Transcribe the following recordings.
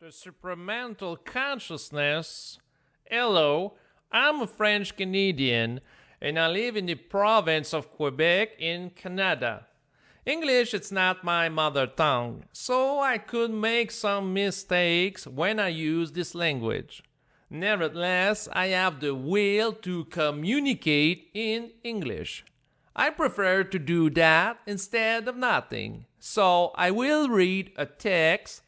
The Supramental Consciousness. Hello, I'm a French Canadian and I live in the province of Quebec in Canada. English is not my mother tongue, so I could make some mistakes when I use this language. Nevertheless, I have the will to communicate in English. I prefer to do that instead of nothing. So I will read a text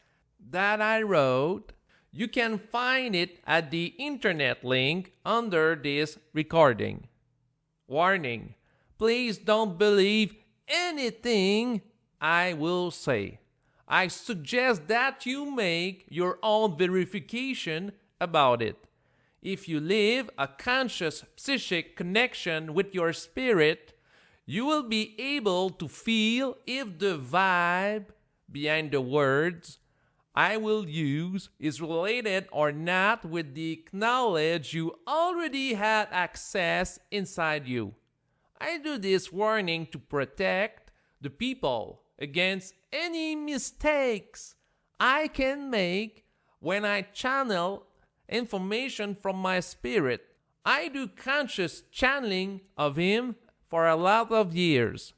that I wrote. You can find it at the internet link under this recording. Warning: please don't believe anything I will say. I suggest that you make your own verification about it. If you live a conscious psychic connection with your spirit, you will be able to feel if the vibe behind the words I will use is related or not with the knowledge you already had access inside you. I do this warning to protect the people against any mistakes I can make when I channel information from my spirit. I do conscious channeling of him for a lot of years.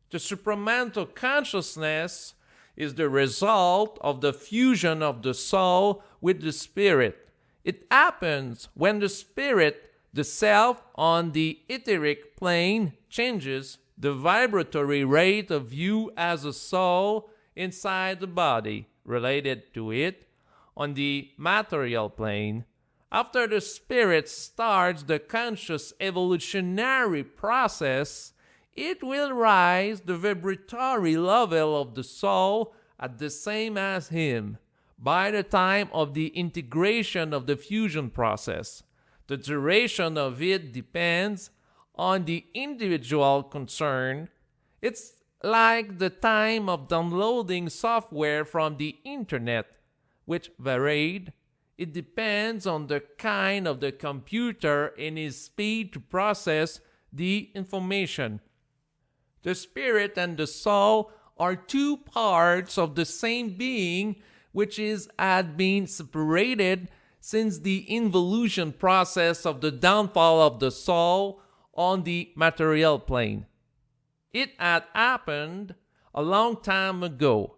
The supramental consciousness is the result of the fusion of the soul with the spirit. It happens when the spirit, the self on the etheric plane, changes the vibratory rate of you as a soul inside the body related to it on the material plane. After the spirit starts the conscious evolutionary process, it will rise the vibratory level of the soul at the same as him by the time of the integration of the fusion process. The duration of it depends on the individual concerned. It's like the time of downloading software from the internet, which varied. It depends on the kind of the computer and its speed to process the information. The spirit and the soul are two parts of the same being which had been separated since the involution process of the downfall of the soul on the material plane. It had happened a long time ago.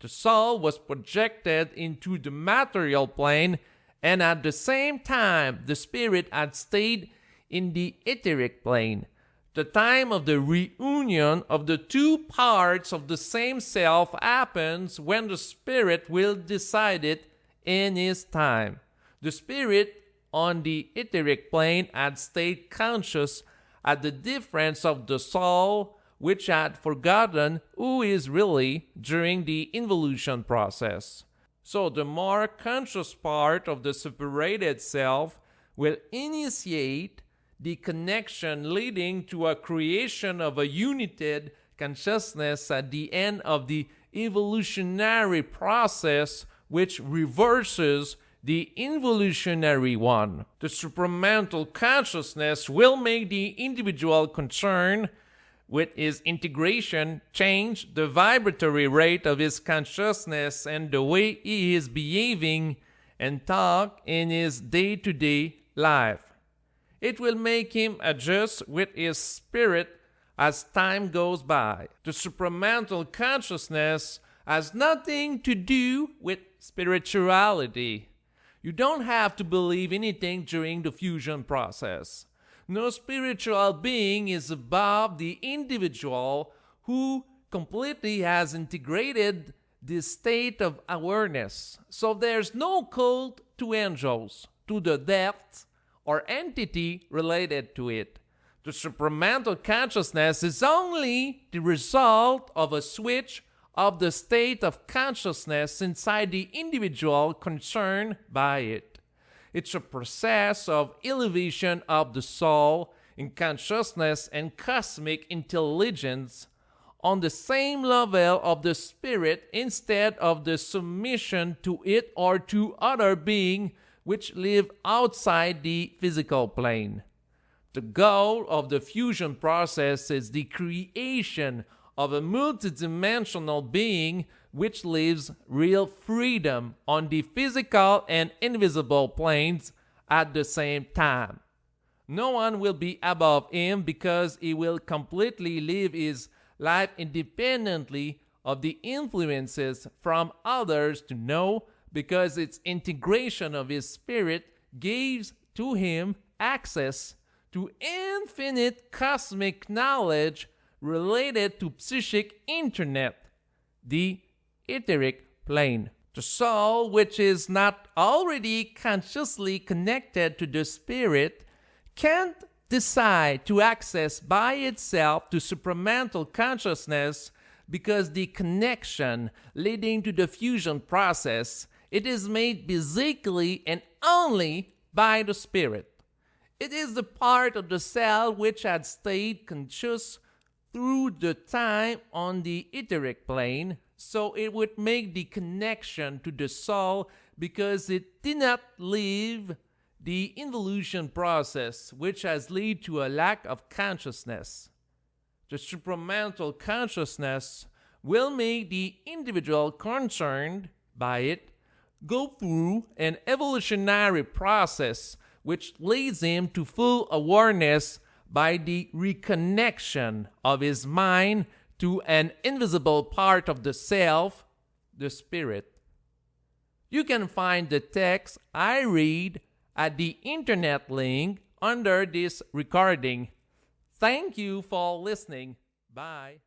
The soul was projected into the material plane, and at the same time the spirit had stayed in the etheric plane. The time of the reunion of the two parts of the same self happens when the spirit will decide it in his time. The spirit on the etheric plane had stayed conscious at the difference of the soul, which had forgotten who is really during the involution process. So the more conscious part of the separated self will initiate the connection leading to a creation of a united consciousness at the end of the evolutionary process, which reverses the involutionary one. The supramental consciousness will make the individual concerned with his integration change the vibratory rate of his consciousness and the way he is behaving and talk in his day-to-day life. It will make him adjust with his spirit as time goes by. The supramental consciousness has nothing to do with spirituality. You don't have to believe anything during the fusion process. No spiritual being is above the individual who completely has integrated this state of awareness. So there's no cult to angels, to the depth, or entity related to it. The supramental consciousness is only the result of a switch of the state of consciousness inside the individual concerned by it. It's a process of elevation of the soul in consciousness and cosmic intelligence on the same level of the spirit instead of the submission to it or to other beings which live outside the physical plane. The goal of the fusion process is the creation of a multidimensional being which lives real freedom on the physical and invisible planes at the same time. No one will be above him because he will completely live his life independently of the influences from others to know, because its integration of his spirit gives to him access to infinite cosmic knowledge related to psychic internet, the etheric plane. The soul, which is not already consciously connected to the spirit, can't decide to access by itself to supramental consciousness, because the connection leading to the fusion process, it is made basically and only by the spirit. It is the part of the cell which had stayed conscious through the time on the etheric plane, so it would make the connection to the soul because it did not live the involution process, which has led to a lack of consciousness. The supramental consciousness will make the individual concerned by it go through an evolutionary process which leads him to full awareness by the reconnection of his mind to an invisible part of the self, the spirit. You can find the text I read at the internet link under this recording. Thank you for listening. Bye.